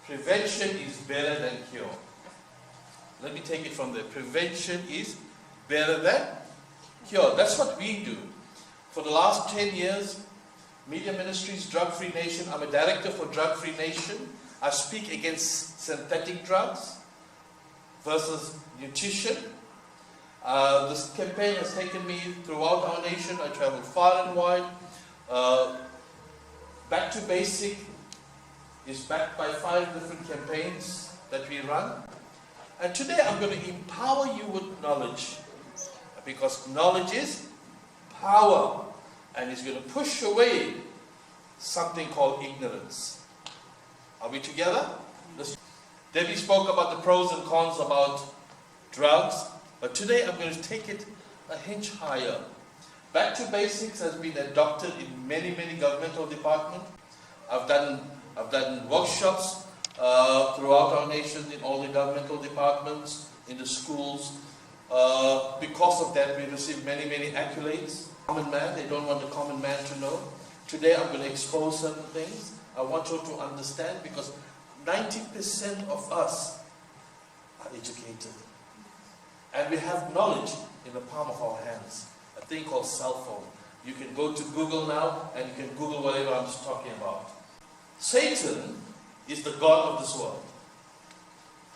prevention is better than cure. Let me take it from there. Prevention is better than cure. That's what we do. For the last 10 years, Media Ministries, Drug-Free Nation, I'm a director for Drug-Free Nation. I speak against synthetic drugs versus nutrition. This campaign has taken me throughout our nation. I travel far and wide. Back to Basic is backed by 5 different campaigns that we run. And today I'm going to empower you with knowledge, because knowledge is power, and it's going to push away something called ignorance. Are we together? Debbie spoke about the pros and cons about drugs, but today I'm going to take it a hinge higher. Back to Basics has been adopted in many governmental departments. I've done workshops throughout our nation in all the governmental departments, in the schools. Because of that, we receive many accolades. Common man, they don't want the common man to know. Today I'm going to expose certain things. I want you to understand, because 90% of us are educated. And we have knowledge in the palm of our hands. A thing called cell phone. You can go to Google now and you can Google whatever I'm talking about. Satan is the god of this world.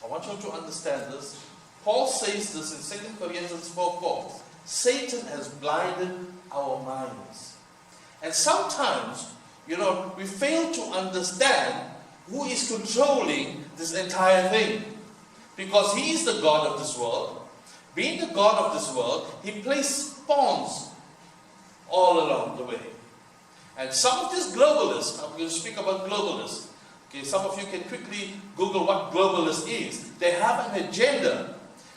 I want you to understand this. Paul says this in 2 Corinthians 4:4. Satan has blinded our minds. And sometimes, we fail to understand who is controlling this entire thing. Because he is the god of this world. Being the god of this world, he placed pawns all along the way. And some of these globalists, I'm going to speak about globalists. Okay, some of you can quickly Google what globalist is. They have an agenda.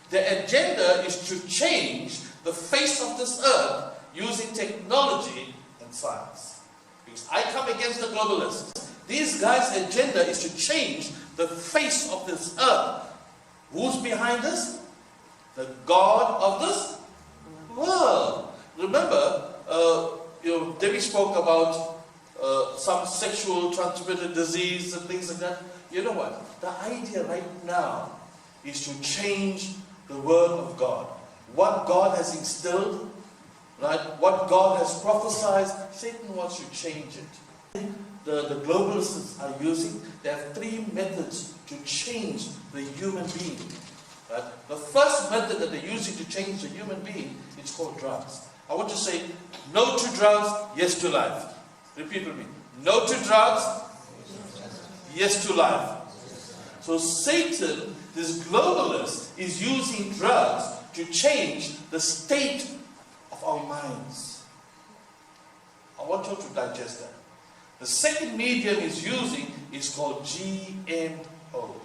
Their agenda is to change the face of this earth using technology and science. Because I come against the globalists. These guys' agenda is to change the face of this earth. Who's behind this? The God of this world. Remember, Debbie spoke about some sexual transmitted disease and things like that. You know what? The idea right now is to change the word of God. What God has instilled, right? What God has prophesied, Satan wants to change it. The globalists are using, they have 3 methods to change the human being. Right? The first method that they're using to change the human being is called drugs. I want to say, no to drugs, yes to life. Repeat with me. No to drugs, yes to life. So Satan, this globalist, is using drugs to change the state of our minds. I want you to digest that. The second medium he's using is called GMO.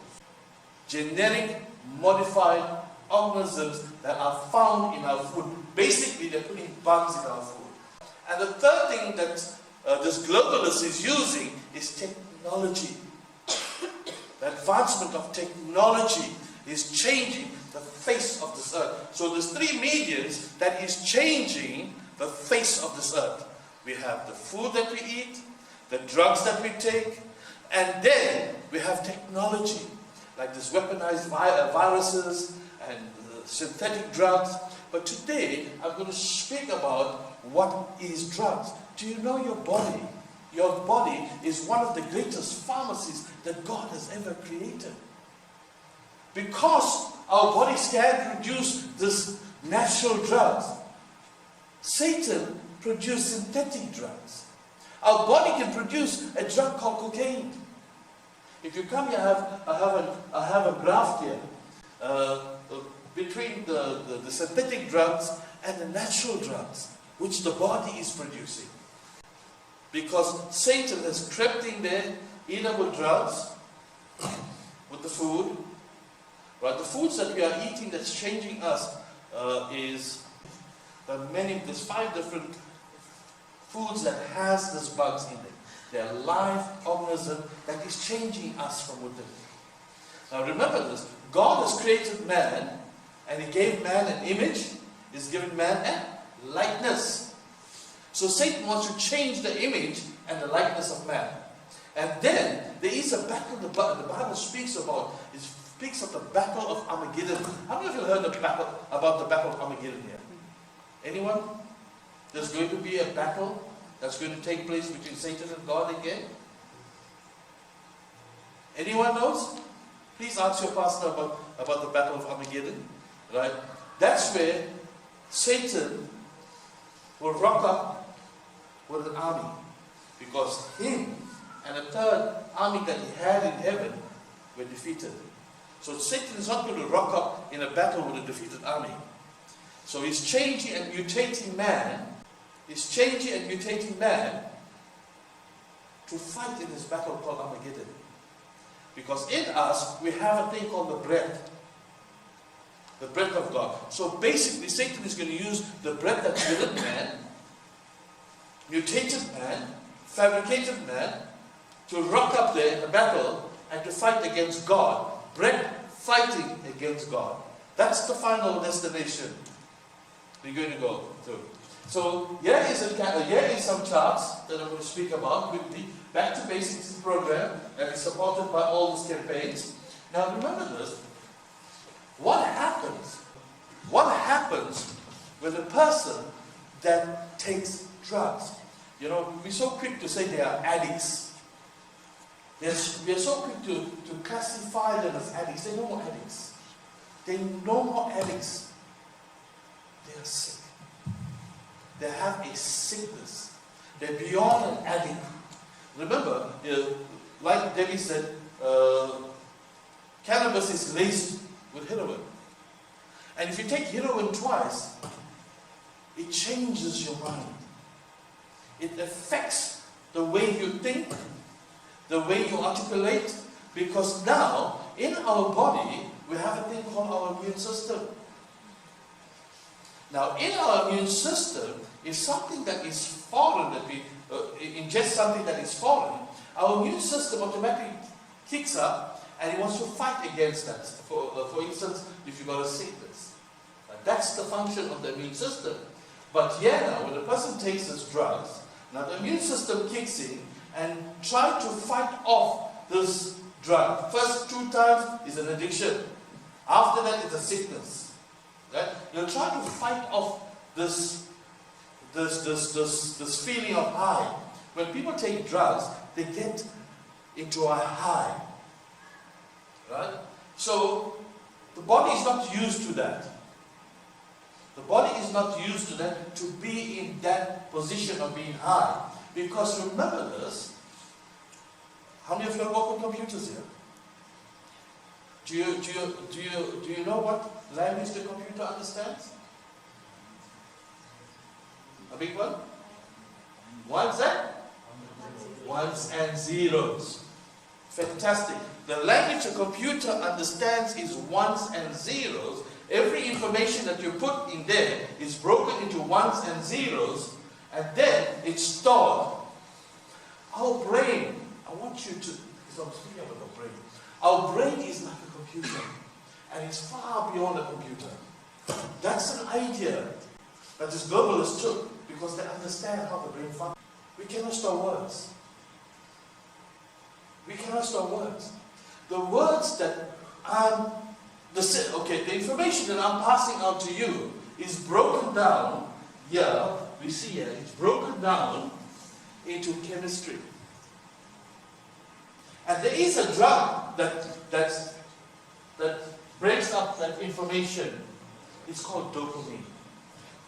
Genetic modified organisms that are found in our food. Basically, they're putting bugs in our food. And the third thing that this globalist is using is technology. The advancement of technology is changing the face of this earth. So there's 3 mediums that is changing the face of this earth. We have the food that we eat, the drugs that we take, and then we have technology, like this weaponized viruses and synthetic drugs. But today, I'm going to speak about what is drugs. Do you know your body? Your body is one of the greatest pharmacies that God has ever created. Because our bodies can produce this natural drugs, Satan produced synthetic drugs. Our body can produce a drug called cocaine. If you come here, I have a graph here between the synthetic drugs and the natural drugs, which the body is producing. Because Satan has crept in there, either with drugs, with the food. Right? The foods that we are eating that's changing us there's 5 different foods that has these bugs in them. They are live organism that is changing us from within. Now remember this, God has created man, and He gave man an image, He's given man a likeness. So Satan wants to change the image and the likeness of man. And then there is a battle the Bible speaks about. It speaks of the battle of Armageddon. How many of you heard about the battle of Armageddon here? Anyone? There's going to be a battle that's going to take place between Satan and God again. Anyone knows? Please ask your pastor about the battle of Armageddon. Right? That's where Satan will rock up with an army. Because him and a third army that he had in heaven were defeated. So Satan is not going to rock up in a battle with a defeated army. So he's changing and mutating man. He's changing and mutating man to fight in this battle called Armageddon. Because in us, we have a thing called the breath. The breath of God. So basically, Satan is going to use the breath that's within man, mutated man, fabricated man, to rock up there in the battle and to fight against God. Breath fighting against God. That's the final destination we're going to go through. So here is some charts that I'm going to speak about quickly. Back to Basics program that is supported by all these campaigns. Now remember this. What happens? What happens with a person that takes drugs? You know, we're so quick to say they are addicts. We are so quick to classify them as addicts. They're no more addicts. They're no more addicts. They are sick. They have a sickness. They're beyond an addict. Remember, like Debbie said, cannabis is laced with heroin. And if you take heroin twice, it changes your mind. It affects the way you think, the way you articulate, because now, in our body, we have a thing called our immune system. Now, in our immune system, if something that is foreign, that we ingest something that is foreign, our immune system automatically kicks up and it wants to fight against that. For instance, if you've got a sickness. That's the function of the immune system. But here now, when a person takes this drugs, now the immune system kicks in and tries to fight off this drug. First 2 times is an addiction. After that is a sickness. Right? You'll try to fight off this feeling of high. When people take drugs, they get into a high. Right? So, the body is not used to that. The body is not used to that, to be in that position of being high. Because remember this, how many of you work on computers here? Do you know what language the computer understands? A big one? Ones and? Ones and zeros. Fantastic. The language a computer understands is ones and zeros. Every information that you put in there is broken into ones and zeros, and then it's stored. Our brain, I want you to, because I'm speaking about our brain. Our brain is like a computer, and it's far beyond a computer. That's an idea that these globalists took, because they understand how the brain functions. We cannot store words. We cannot store words. The words that the information that I'm passing out to you is broken down here. We see here, it's broken down into chemistry. And there is a drug that breaks up that information. It's called dopamine.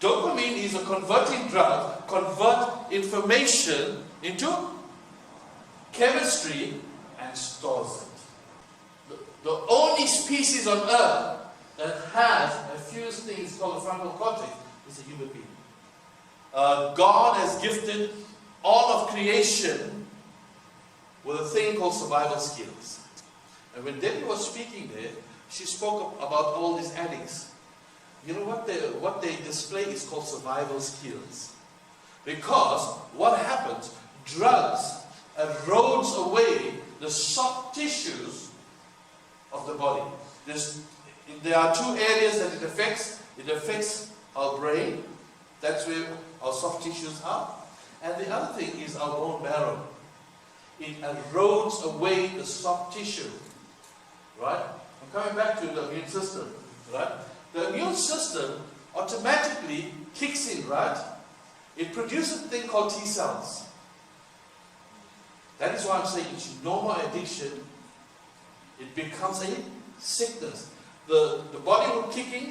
Dopamine is a converting drug, convert information into chemistry and stores it. The only species on earth that has a few things called the frontal cortex is a human being. God has gifted all of creation with a thing called survival skills. And when Debbie was speaking there, she spoke about all these addicts. You know what they display is called survival skills. Because what happens? Drugs erodes away the soft tissues of the body. There are 2 areas that it affects. It affects our brain. That's where our soft tissues are. And the other thing is our bone marrow. it erodes away the soft tissue. Right? I'm coming back to the immune system. Right? The immune system automatically kicks in, right? It produces a thing called T cells. That is why I'm saying it's normal addiction. It becomes a sickness. The body will kick in,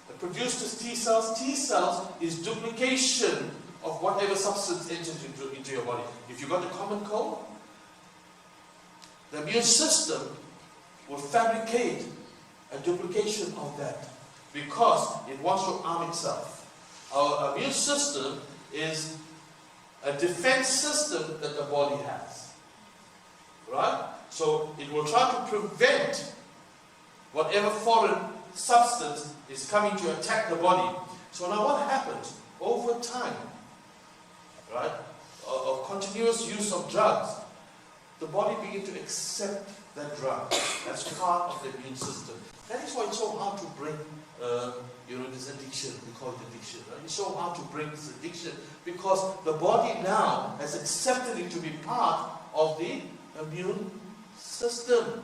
it produces T cells. T cells is duplication of whatever substance enters into your body. If you've got a common cold, the immune system will fabricate a duplication of that because it wants to arm itself. Our immune system is a defense system that the body has. Right? So it will try to prevent whatever foreign substance is coming to attack the body. So now what happens? Over time, right, of continuous use of drugs, the body begins to accept that drug as part of the immune system. That is why it's so hard to bring this addiction. We call it addiction. Right? It's so hard to bring this addiction because the body now has accepted it to be part of the immune system.